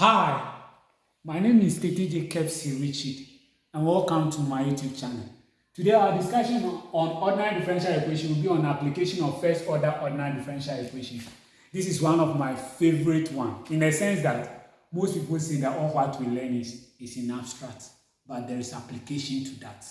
Hi, my name is Decay Richard and welcome to my YouTube channel. Today our discussion on ordinary differential equation will be on application of first order ordinary differential equation. This is one of my favorite ones in the sense that most people say that all what we learn is in abstract, but there is application to that.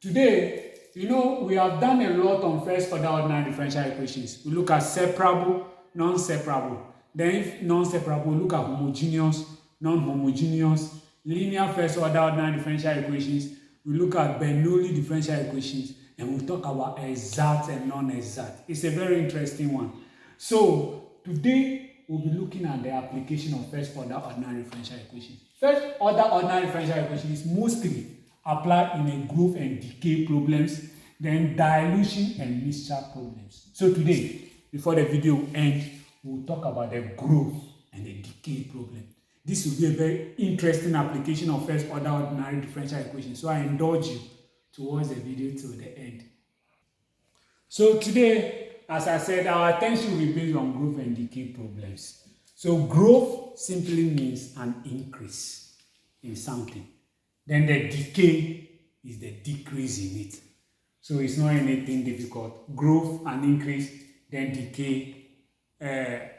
Today, we have done a lot on first order ordinary differential equations. We look at separable, non-separable. Then if non-separable, we look at homogeneous, non-homogeneous, linear first order ordinary differential equations. We look at Bernoulli differential equations, and we talk about exact and non-exact. It's a very interesting one. So today we'll be looking at the application of first order ordinary differential equations. First order ordinary differential equation is mostly applied in a growth and decay problems, then dilution and mixture problems. So today, before the video ends, we'll talk about the growth and the decay problem. This will be a very interesting application of first order ordinary differential equation. So I indulge you to watch the video till the end. So today, as I said, our attention will be based on growth and decay problems. So growth simply means an increase in something. Then the decay is the decrease in it. So it's not anything difficult. Growth, an increase, then decay, a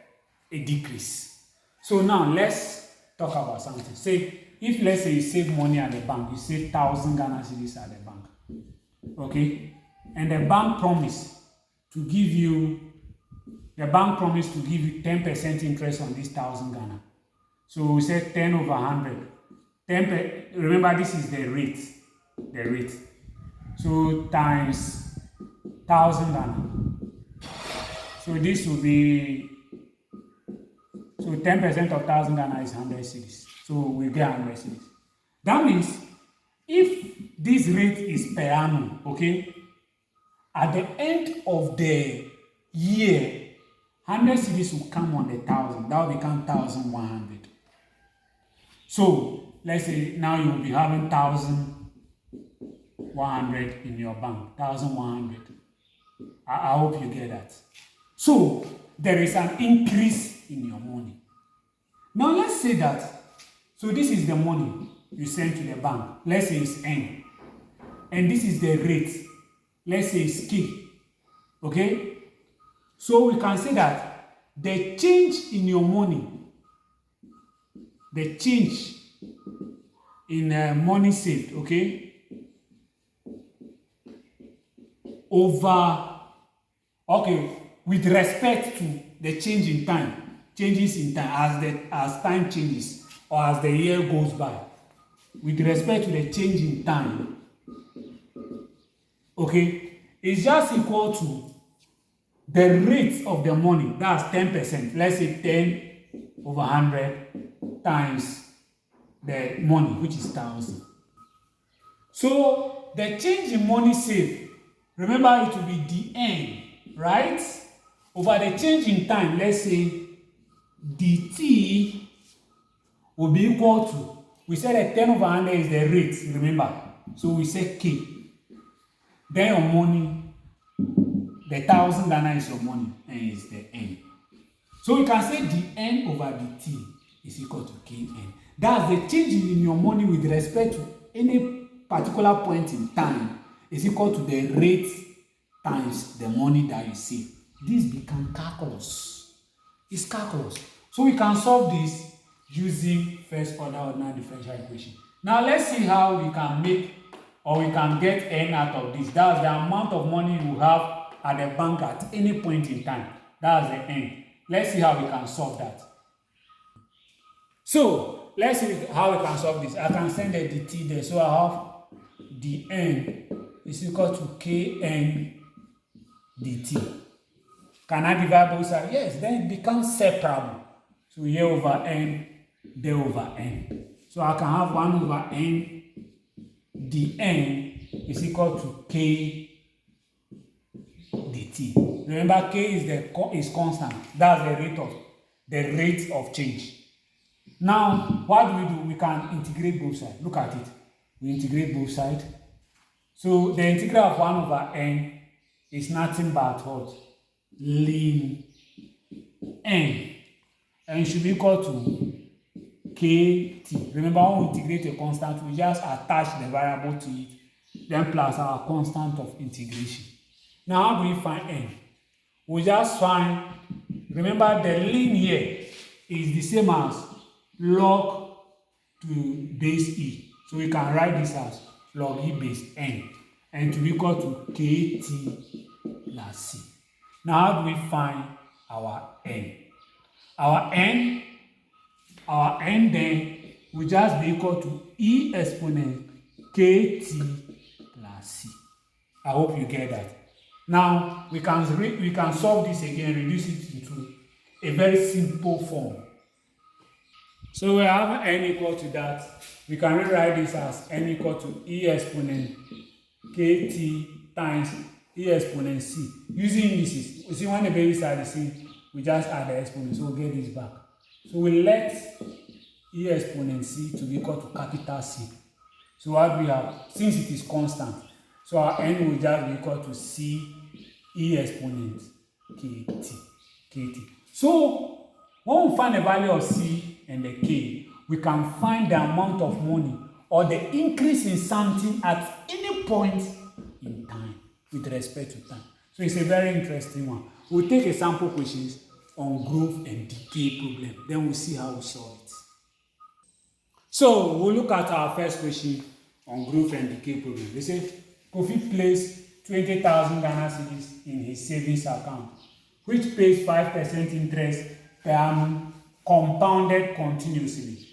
decrease. So now let's talk about something. Say, if let's say you save money at the bank, you save 1,000 Ghana cedis at the bank. Okay? And the bank promised to give you 10% interest on this 1,000 Ghana. So we said 10 over 100. Remember, this is the rate. So times 1,000 Ghana. So this will be, so 10% of 1,000 Ghana is 100 cedis. So we get 100 cedis. That means if this rate is per annum, okay, at the end of the year, 100 cedis will come on the 1,000. That will become 1,100. So let's say now you will be having 1,100 in your bank. 1,100. I hope you get that. So there is an increase in your money. Now let's say that, so this is the money you send to the bank. Let's say it's N. And this is the rate. Let's say it's K. Okay? So we can say that the change in your money, the change in money saved, okay, with respect to the change in time, changes in time as time changes or as the year goes by, with respect to the change in time, okay, it's just equal to the rate of the money. That's 10%. Let's say 10 over 100 times the money, which is 1,000. So the change in money saved, remember it will be the N, right? Over the change in time, let's say dt will be equal to, we said that 10 over 100 is the rate, remember? So we say K. Then your money, the 1,000 Ghana is your money, and is the N. So we can say the N over dt is equal to Kn. That's the change in your money with respect to any particular point in time is equal to the rate times the money that you save. This becomes calculus. It's calculus. So we can solve this using first order ordinary differential equation. Now let's see how we can make or we can get N out of this. That's the amount of money you have at the bank at any point in time. That's the N. Let's see how we can solve that. So let's see how we can solve this. I can send the dt there. So I have dn is equal to kn dt. Can I divide both sides? Yes, then it becomes separable. So here over n, there over n. So I can have 1 over n dn is equal to k dt. Remember, k is constant. That's the rate of change. Now, what do? We can integrate both sides. Look at it. We integrate both sides. So the integral of 1 over n is nothing but what? Ln n. And it should be equal to kt. Remember, when we integrate a constant, we just attach the variable to it, then plus our constant of integration. Now, how do we find n? We just find, remember the ln here is the same as log to base e. So we can write this as log e base n, and to be equal to kt plus c. Now, how do we find our n? Our n then will just be equal to e exponent kt plus c. I hope you get that. Now we can solve this again, reduce it into a very simple form. So we have n equal to that. We can rewrite this as n equal to e exponent kt times e exponent c. Using indices, you see when the bases are the same, we just add the exponent, so we'll get this back. So we let e exponent c to be equal to capital C. So what we have, since it is constant, so our n will just be equal to c e exponent kt. So when we find the value of c and the k, we can find the amount of money or the increase in something at any point in time with respect to time. So it's a very interesting one. We'll take a sample questions on growth and decay problem. Then we'll see how we solve it. So we'll look at our first question on growth and decay problem. They say Kofi placed 20,000 Ghana cedis in his savings account, which pays 5% interest per annum, compounded continuously.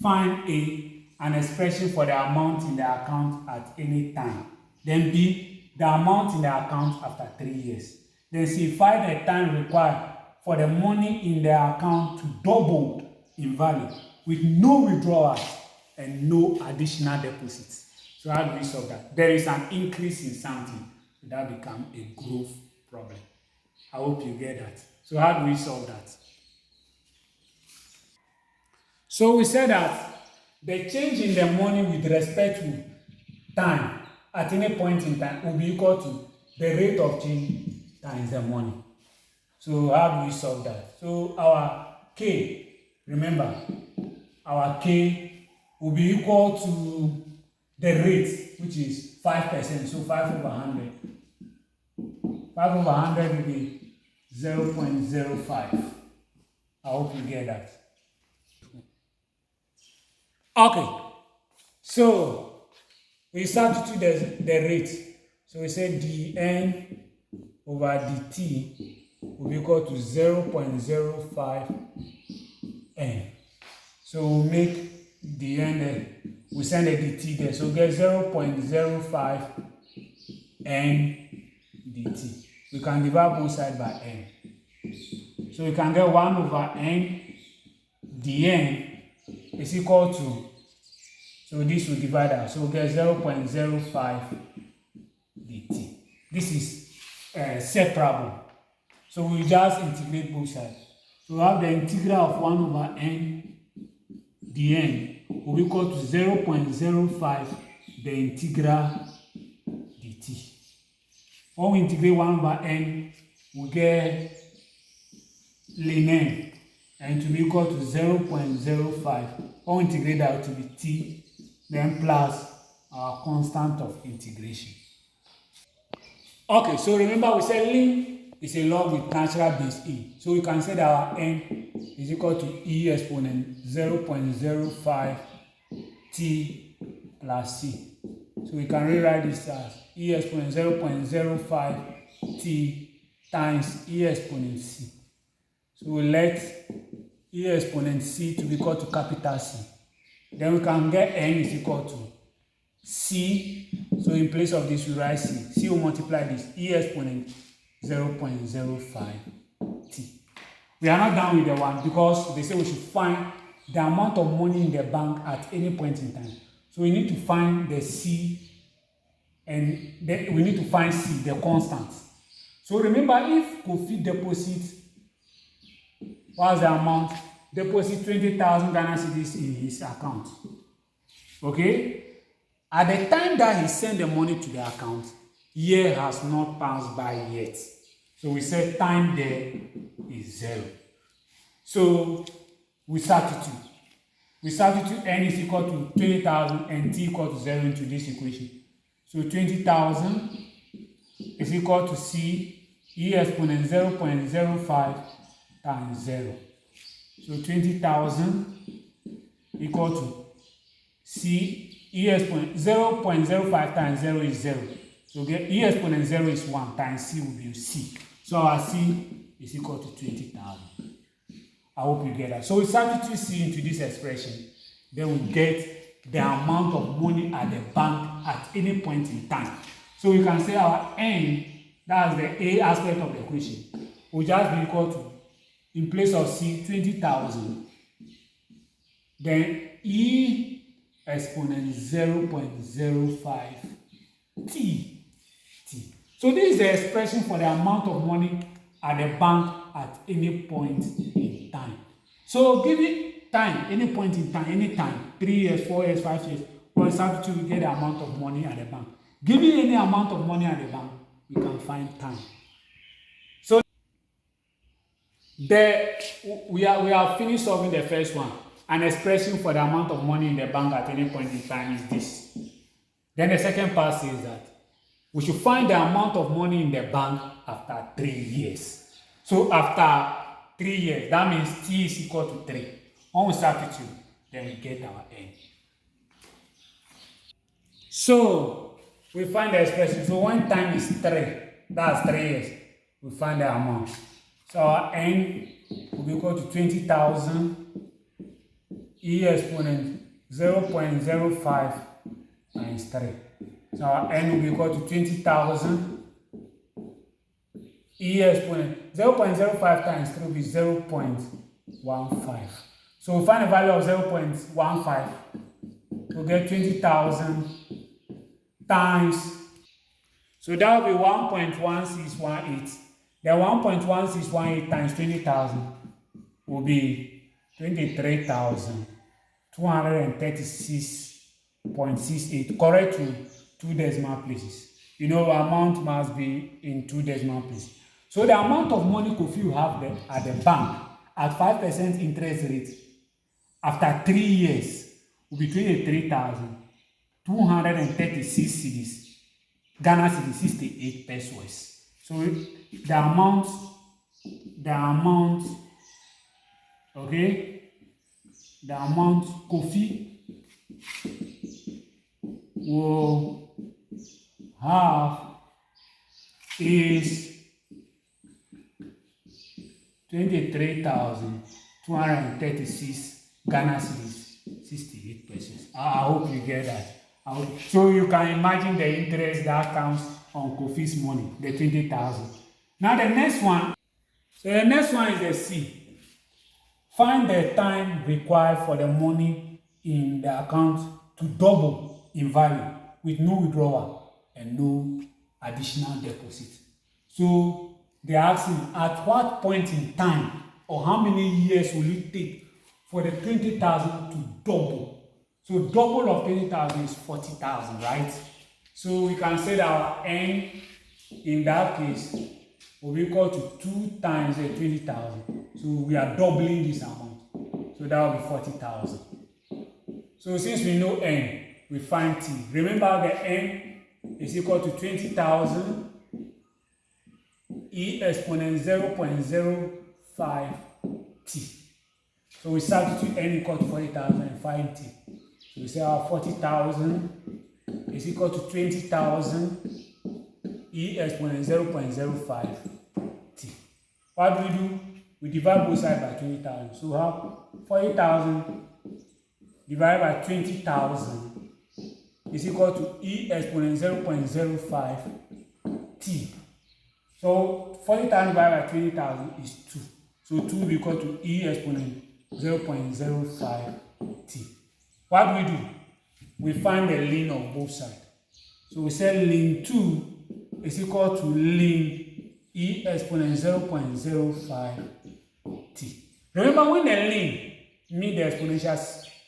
Find A, an expression for the amount in the account at any time. Then B, the amount in the account after 3 years. Then C, find the time required for the money in the account to double in value with no withdrawals and no additional deposits. So how do we solve that? There is an increase in something, so that becomes a growth problem. I hope you get that. So how do we solve that? So we said that the change in the money with respect to time at any point in time will be equal to the rate of change times the money. So how do we solve that? So our K, remember, our K will be equal to the rate, which is 5%. So 5 over 100. 5 over 100 will be 0.05. I hope you get that. Okay. So we substitute the rate. So we say dn over dt will be equal to 0.05 n. So we'll make the n, we send the dt there. So we get 0.05 n dt. We can divide both sides by n. So we can get 1 over n dn is equal to, so this will divide out. So we get 0.05 dt. This is separable. So we just integrate both sides. So we have the integral of 1 over n dn will be equal to 0.05 the integral dt. When we integrate 1 over n, we get ln n, and to be equal to 0.05. When we integrate that to be t, then plus our constant of integration. Okay, so remember we said ln is a log with natural base e. So we can say that our n is equal to e exponent 0.05 t plus c. So we can rewrite this as e exponent 0.05 t times e exponent c. So we let e exponent c to be equal to capital C. Then we can get n is equal to c. So in place of this we write c. C will multiply this e exponent 0.05 t. We are not done with the one because they say we should find the amount of money in the bank at any point in time. So we need to find the c, and then we need to find c, the constant. So remember, if Kofi deposits, what's the amount? Deposit 20,000 Ghana cedis in his account. Okay? At the time that he sent the money to the account, year has not passed by yet. So we said time there is 0. So we substitute. We substitute n is equal to 20,000 and t equal to 0 into this equation. So 20,000 is equal to c e exponent 0.05 times 0. So 20,000 equal to c e exponent 0.05 times 0 is 0. So get e exponent 0 is 1 times c will be c. So our c is equal to 20,000. I hope you get that. So we substitute c into this expression. Then we get the amount of money at the bank at any point in time. So we can say our n, that's the a aspect of the equation, will just be equal to, in place of c, 20,000. Then e exponent 0.05 t. So this is the expression for the amount of money at the bank at any point in time. So given time, any point in time, any time, 3 years, 4 years, 5 years, we substitute, we get the amount of money at the bank. Given any amount of money at the bank, we can find time. So we have finished solving the first one. An expression for the amount of money in the bank at any point in time is this. Then the second part says that we should find the amount of money in the bank after 3 years. So after 3 years, that means t is equal to 3. When we substitute, then we get our n. So we find the expression. So when time is 3, that's 3 years, we find the amount. So our n will be equal to 20,000 e exponent 0.05 times 3. So our n will be equal to 20,000 e exponent 0.05 times 3 will be 0.15. So we find the value of 0.15. We'll get 20,000 times. So that will be 1.1618. The 1.1618 times 20,000 will be 23,236.68. Correct to 2 decimal places. You know, amount must be in 2 decimal places. So the amount of money Kofi will have at the bank at 5% interest rate after 3 years will be 23,236 cedis. Ghana cedi 68 pesos. So the amount, okay, the amount Kofi will have is 23,236 Ghana cedis, 68 pesos. I hope you get that. So you can imagine the interest that comes on Kofi's money, the 20,000. Now the next one. So the next one is the C. Find the time required for the money in the account to double in value with no withdrawal and no additional deposit. So they are asking at what point in time or how many years will it take for the 20,000 to double? So double of 20,000 is 40,000, right? So we can say that our n in that case will be equal to 2 times the 20,000. So we are doubling this amount. So that will be 40,000. So since we know n, we find t. Remember the n is equal to 20,000 e exponent 0.05 t. So we substitute n equal to 40,000 and find t. So we say our 40,000 is equal to 20,000 e exponent 0.05 t. What do we do? We divide both sides by 20,000. So we have 40,000 divided by 20,000 is equal to e exponent 0.05 t. So 40,000 divided by 20,000 is 2. So 2 will be equal to e exponent 0.05 t. What do we do? We find the ln of both sides. So we say ln 2 is equal to ln e exponent 0.05 t. Remember when the ln means the exponential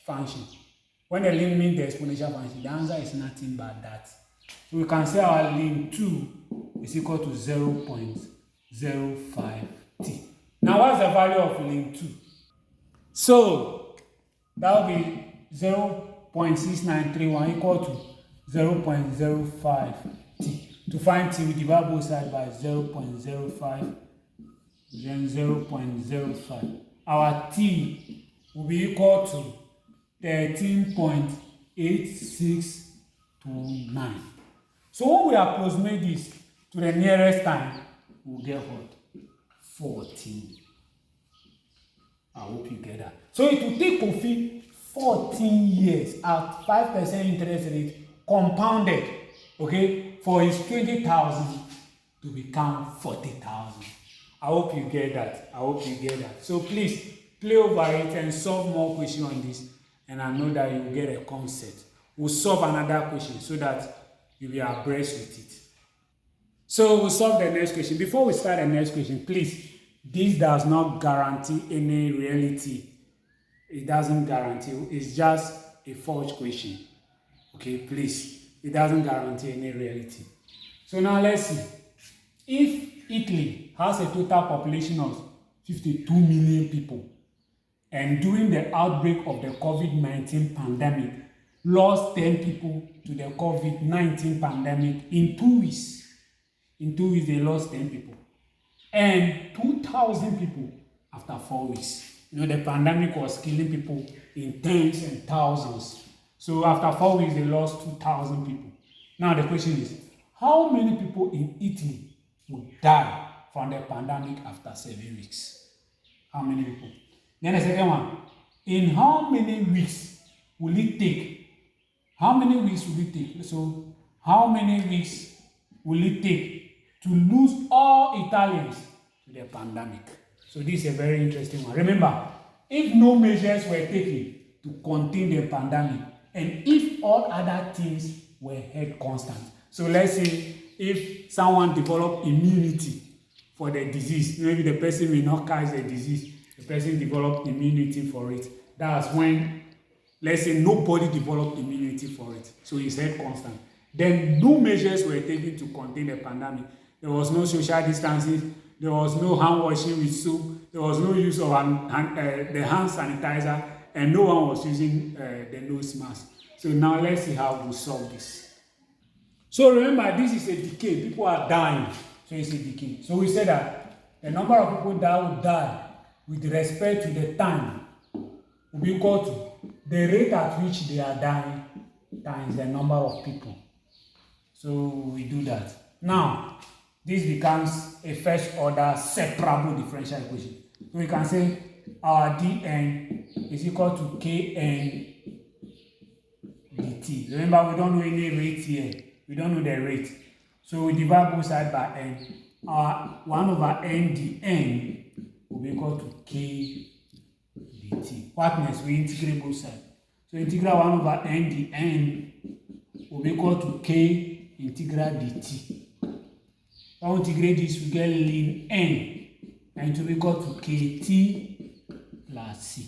function, when the ln means the exponential function, the answer is nothing but that. So we can say our ln 2 is equal to 0.05 t. Now what's the value of ln 2? So the that will be 0.6931 equal to 0.05 t. To find t, we divide both sides by 0.05, then 0.05. Our t will be equal to 13.8629. So when we approximate this to the nearest time, we'll get what? 14. I hope you get that. So it will take Kofi 14 years at 5% interest rate compounded, okay, for his 20,000 to become 40,000. I hope you get that. I hope you get that. So please play over it and solve more questions on this, and I know that you will get a concept. We'll solve another question so that you'll be abreast with it. So we'll solve the next question. Before we start the next question, please, this does not guarantee any reality. It doesn't guarantee. It's just a false question. Okay, please. It doesn't guarantee any reality. So now let's see. If Italy has a total population of 52 million people, and during the outbreak of the COVID-19 pandemic, lost 10 people to the COVID-19 pandemic in 2 weeks. In 2 weeks, they lost 10 people. And 2,000 people after 4 weeks. You know, the pandemic was killing people in tens and thousands. So after 4 weeks, they lost 2,000 people. Now the question is, how many people in Italy would die from the pandemic after 7 weeks? How many people? Then the second one, in how many weeks will it take? How many weeks will it take? So how many weeks will it take to lose all Italians to the pandemic? So this is a very interesting one. Remember, if no measures were taken to contain the pandemic, and if all other things were held constant. So let's say if someone developed immunity for the disease, maybe the person may not catch the disease, the person developed immunity for it. That's when, let's say, nobody developed immunity for it. So it's held constant. Then no measures were taken to contain the pandemic. There was no social distancing. There was no hand washing with soap. There was no use of the hand sanitizer, and no one was using the nose mask. So now let's see how we solve this. So remember, this is a decay. People are dying. So it's a decay. So we said that the number of people that will die with respect to the time will be equal to the rate at which they are dying times the number of people. So we do that. Now, this becomes a first order separable differential equation. So we can say our dn is equal to kn dt. Remember, we don't know any rate here. We don't know the rate. So we divide both sides by n. Our 1 over n dn will be equal to k dt. What next? We integrate both sides. So integral 1 over n dn will be equal to k integral dt. When we integrate this, we get ln n, and it will be equal to kt plus c.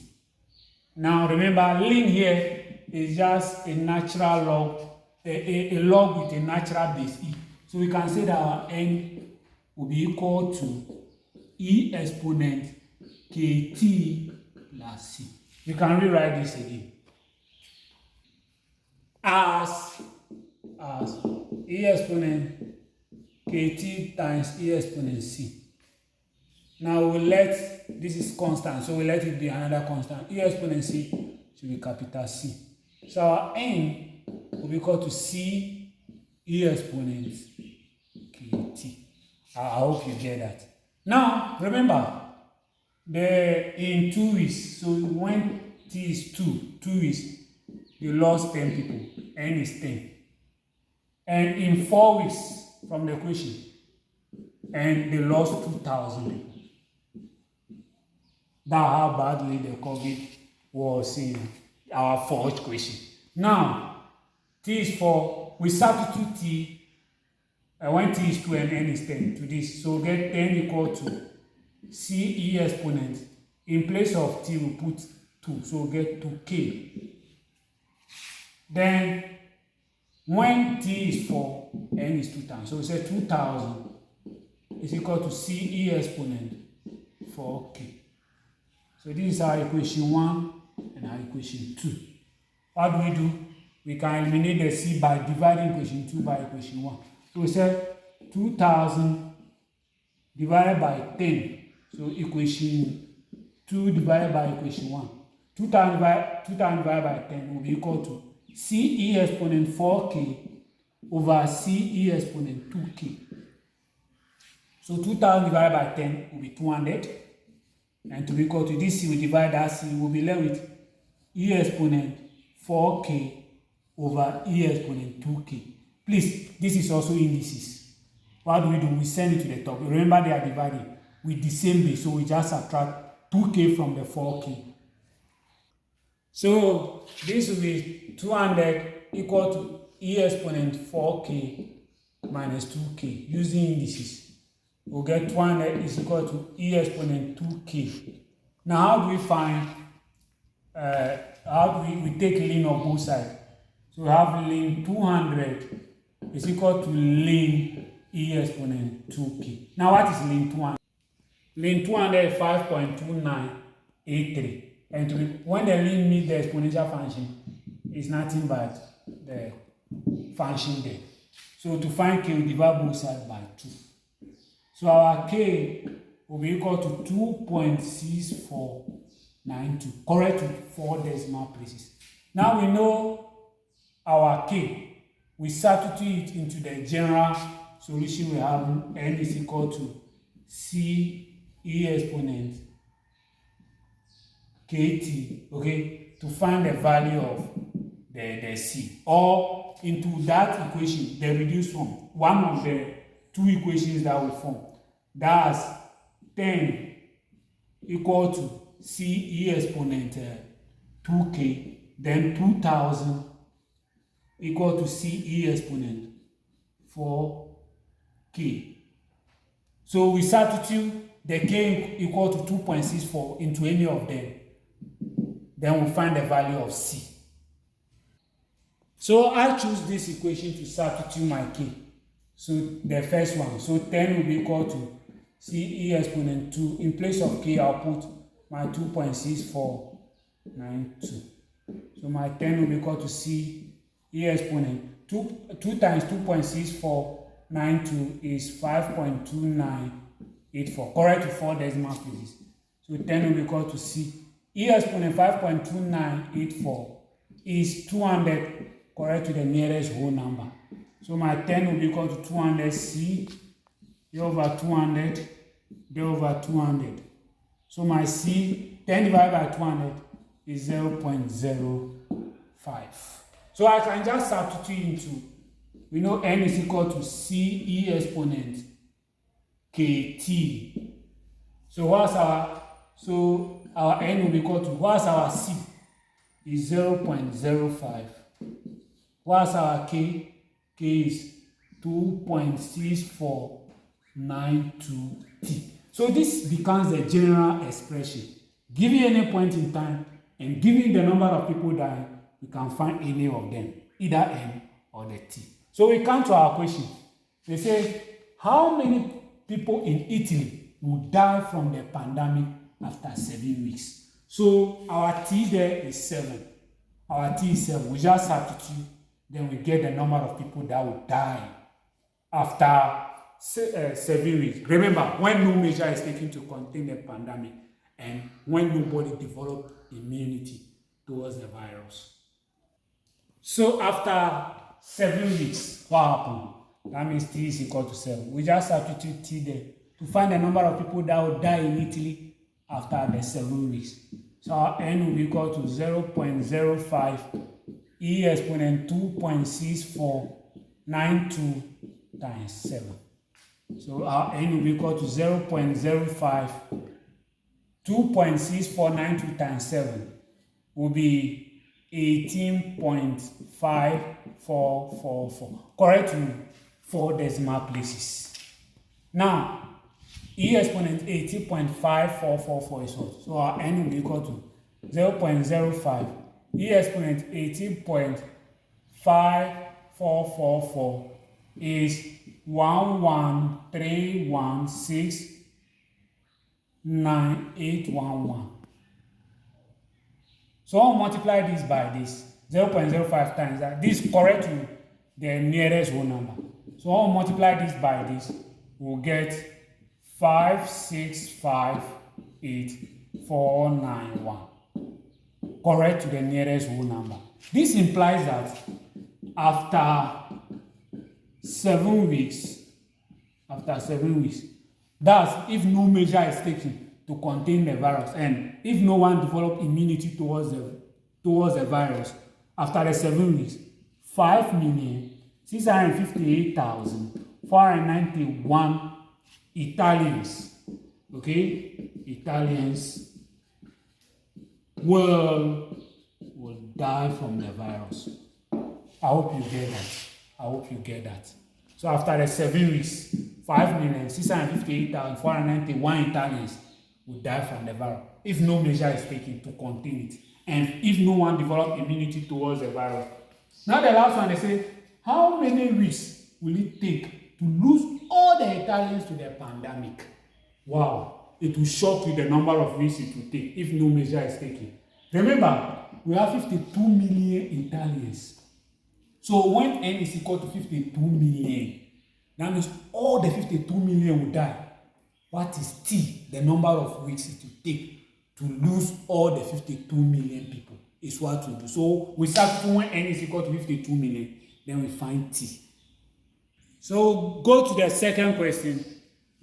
Now remember, ln here is just a natural log, a log with a natural base e. So we can say that our n will be equal to e exponent kt plus c. We can rewrite this again as e exponent kt times e exponent c. Now we'll let, this is constant, so we'll let it be another constant. E exponent c should be capital C. So our n will be equal to c e exponent kt. I hope you get that. Now remember, in 2 weeks, so when t is 2 weeks, you lost 10 people, n is 10. And in 4 weeks from the equation, and they lost 2,000 people. That's how badly the COVID was in our fourth question. Now, t is 4, we substitute t, when t is 2 and n is 10 to this. So we get 10 equal to c e exponent. In place of t, we put 2, so we get 2k. Then, when t is 4, n is 2 times. So we say 2,000 is equal to c e exponent 4k. So this is our equation 1 and our equation 2. What do we do? We can eliminate the c by dividing equation 2 by equation 1. So we say 2000 divided by 10. So equation 2 divided by equation 1. 2000 divided by 10 will be equal to c e exponent 4k over c e exponent 2k. So 2000 divided by 10 will be 200. And to be equal to this c, we divide that c, we'll be left with e exponent 4k over e exponent 2k. Please, this is also indices. What do? We send it to the top. Remember, they are dividing with the same base, so we just subtract 2k from the 4k. So this will be 200 equal to e exponent 4k minus 2k using indices. We'll get 200 is equal to e exponent 2k. Now, how do we find, we take ln of both sides? So we have ln 200 is equal to ln e exponent 2k. Now, what is ln 200? Ln 200 is 5.2983. And when the ln meets the exponential function, it's nothing but the function there. So to find k, we divide both sides by 2. So our k will be equal to 2.6492, correct to 4 decimal places. Now we know our k. We substitute it into the general solution. We have n is equal to c e exponent kt, okay, to find the value of the c, or into that equation, the reduced form, one of the two equations that we form. That's 10 equal to c e exponent 2k, then 2000 equal to c e exponent 4k. So we substitute the k equal to 2.64 into any of them. Then we find the value of c. So I choose this equation to substitute my k. So the first one, so 10 will be equal to c e exponent 2. In place of k, I'll put my 2.6492. So my 10 will be equal to c e exponent 2 times 2.6492 is 5.2984. Correct to 4 decimal places. So 10 will be equal to c e exponent 5.2984 is 200. Correct to the nearest whole number. So my 10 will be equal to 200c over 200 over 200. So my c, 10 divided by 200 is 0.05. So I can just substitute into, we know n is equal to c e exponent kt. So our n will be equal to, what's our c? Is 0.05. What's our k? K is 2.6492t. So this becomes the general expression. Given any point in time and given the number of people dying, we can find any of them, either n or the t. So we come to our question. They say, how many people in Italy will die from the pandemic after 7 weeks? So our t there is 7. Our t is 7. We just substitute, then we get the number of people that will die after 7 weeks. Remember, when no measure is taken to contain the pandemic and when nobody develops immunity towards the virus. So after 7 weeks, what happened? That means t is equal to 7. We just substitute t there to find the number of people that will die in Italy after the 7 weeks. So our n will be equal to 0.05 e exponent 2.6492 times 7. So our n will be equal to 0.05 2.6492 times 7 will be 18.5444. Correct to 4 decimal places. Now, e exponent 18.5444 is what? So our n will be equal to 0.05 e exponent 18.5444 is 113169811. So I'll multiply this by this 0.05 times that. This is correct to the nearest whole number. So I'll multiply this by this. We'll get 5658491. Correct to the nearest whole number. This implies that after 7 weeks, that's if no measure is taken to contain the virus, and if no one develop immunity towards the virus, after the 7 weeks, 5,658,491 Italians, Italians will die from the virus. I hope you get that. So after the 7 weeks, 5,658,491 Italians will die from the virus if no measure is taken to contain it, and if no one develops immunity towards the virus. Now the last one, they say, how many weeks will it take to lose all the Italians to the pandemic? Wow, it will shock you the number of weeks it will take if no measure is taken. Remember, we have 52 million Italians. So when n is equal to 52 million, that means all the 52 million will die. What is t? The number of weeks it will take to lose all the 52 million people is what we do. So we substitute when n is equal to 52 million, then we find t. So go to the second question,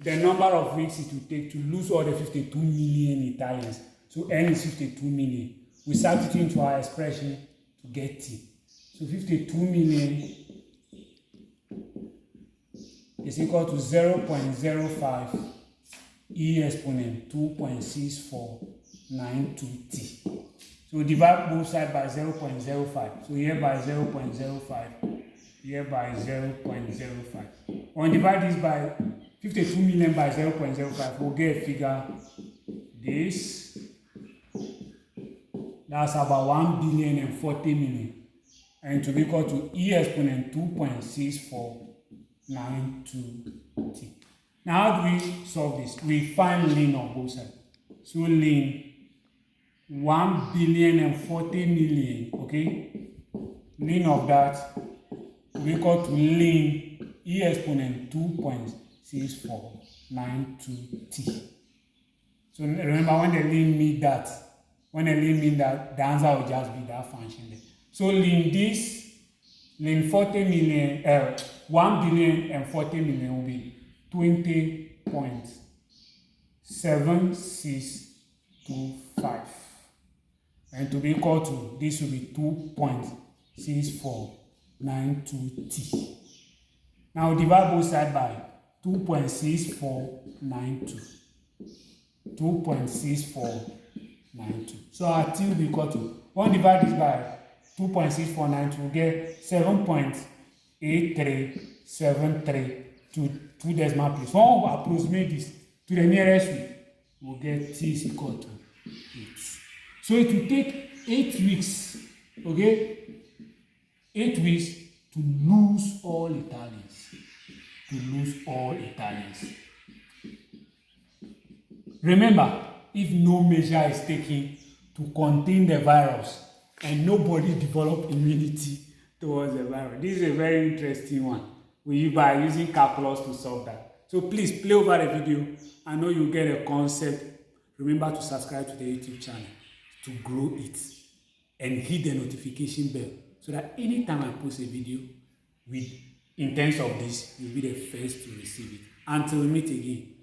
the number of weeks it will take to lose all the 52 million Italians. So n is 52 million. We substitute into our expression to get t. So 52 million is equal to 0.05 e exponent 2.6492t. So we divide both sides by 0.05. So here by 0.05, here by 0.05. When we divide this by 52 million by 0.05, we'll get a figure this. That's about 1,040,000,000. And to be equal to e exponent 2.6492t. Now how do we solve this? We find ln on both sides. So ln 1,040,000,000, ln of that will be equal to ln e exponent 2.6492t. So remember, when the ln mean that, the answer will just be that function there. So ln 1,040,000,000 will be 20.7625. And to be equal to, this will be 2.6492t. Now divide both sides by 2.6492. 2.6492. So our t will be equal to, when we divide this by 2.6492, we'll get 7.8373 to 2 decimal place. When we approximate this to the nearest week, we'll get t is equal to 8. So it will take 8 weeks, 8 weeks to lose all Italians. Remember, if no measure is taken to contain the virus and nobody develop immunity towards the virus. This is a very interesting one. We are using calculus to solve that. So please play over the video. I know you get a concept. Remember to subscribe to the YouTube channel to grow it and hit the notification bell so that anytime I post a video with in terms of this, you'll be the first to receive it. Until we meet again.